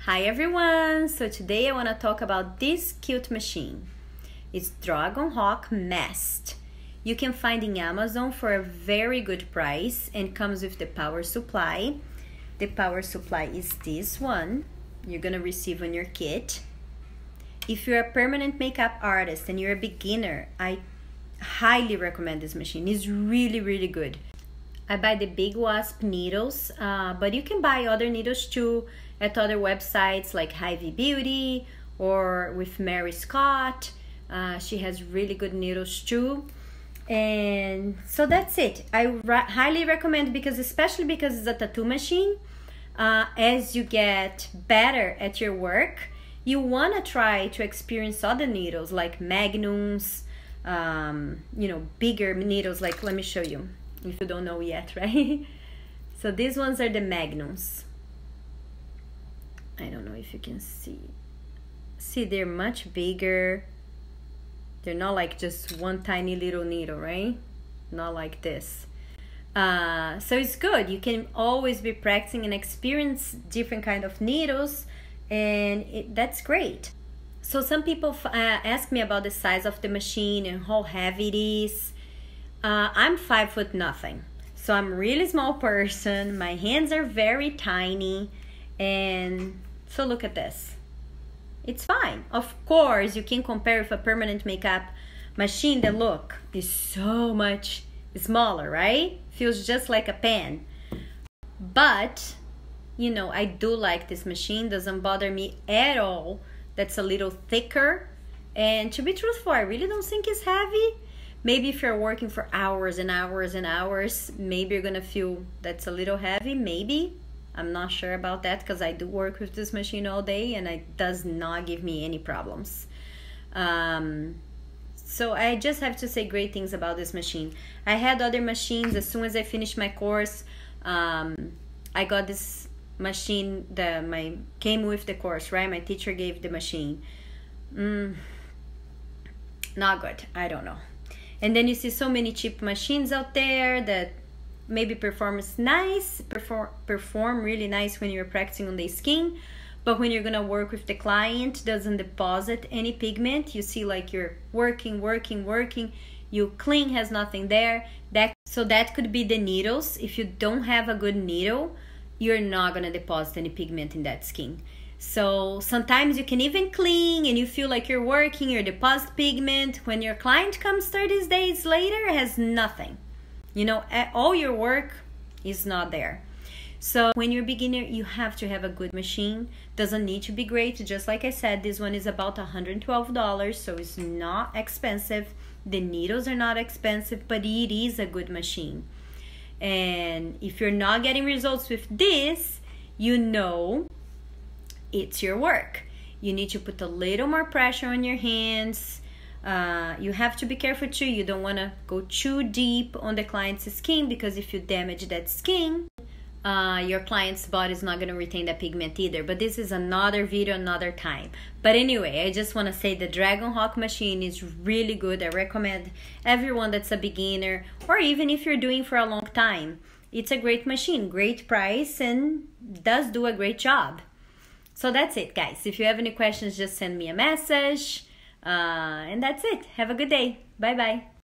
Hi everyone! So today I want to talk about this cute machine. It's Dragonhawk Mast. You can find in Amazon for a very good price and comes with the power supply. The power supply is this one. You're gonna receive on your kit. If you're a permanent makeup artist and you're a beginner, I highly recommend this machine. It's really good. I buy the big wasp needles, but you can buy other needles too at other websites like Hy-Vee Beauty or with Mary Scott. She has really good needles too. And so that's it. I highly recommend especially because it's a tattoo machine. As you get better at your work, you want to try to experience other needles like magnums, bigger needles. Like, let me show you if you don't know yet, right? So these ones are the magnums. I don't know if you can see. See, they're much bigger. They're not like just one tiny little needle, right? Not like this. So it's good. You can always be practicing and experience different kind of needles, and that's great. So some people ask me about the size of the machine and how heavy it is. I'm 5 foot nothing, so I'm a really small person. My hands are very tiny, and so look at this. It's fine. Of course, you can compare with a permanent makeup machine. The look is so much smaller, right? Feels just like a pen. But, I do like this machine. Doesn't bother me at all. That's a little thicker. And to be truthful, I really don't think it's heavy. Maybe if you're working for hours and hours and hours, maybe you're gonna feel that's a little heavy, maybe. I'm not sure about that because I do work with this machine all day and it does not give me any problems. So I just have to say great things about this machine. I had other machines. As soon as I finished my course, I got this machine that came with the course, right? My teacher gave the machine. Not good, I don't know. And then you see so many cheap machines out there that maybe perform really nice when you're practicing on the skin, but when you're gonna work with the client, doesn't deposit any pigment. You see like you're working, you clean, has nothing there. So that could be the needles. If you don't have a good needle, you're not gonna deposit any pigment in that skin. So sometimes you can even clean and you feel like you're working, you deposit pigment. When your client comes 30 days later, it has nothing. All your work is not there. So when you're a beginner, you have to have a good machine. Doesn't need to be great. Just like I said, this one is about $112, so it's not expensive. The needles are not expensive, but it is a good machine. And if you're not getting results with this, it's your work. You need to put a little more pressure on your hands. You have to be careful too. You don't want to go too deep on the client's skin, because if you damage that skin, your client's body is not going to retain that pigment either. But this is another video, another time. But anyway, I just want to say the Dragonhawk machine is really good. I recommend everyone that's a beginner, or even if you're doing for a long time. It's a great machine, great price, and does do a great job. So that's it, guys. If you have any questions, just send me a message. And that's it. Have a good day. Bye-bye.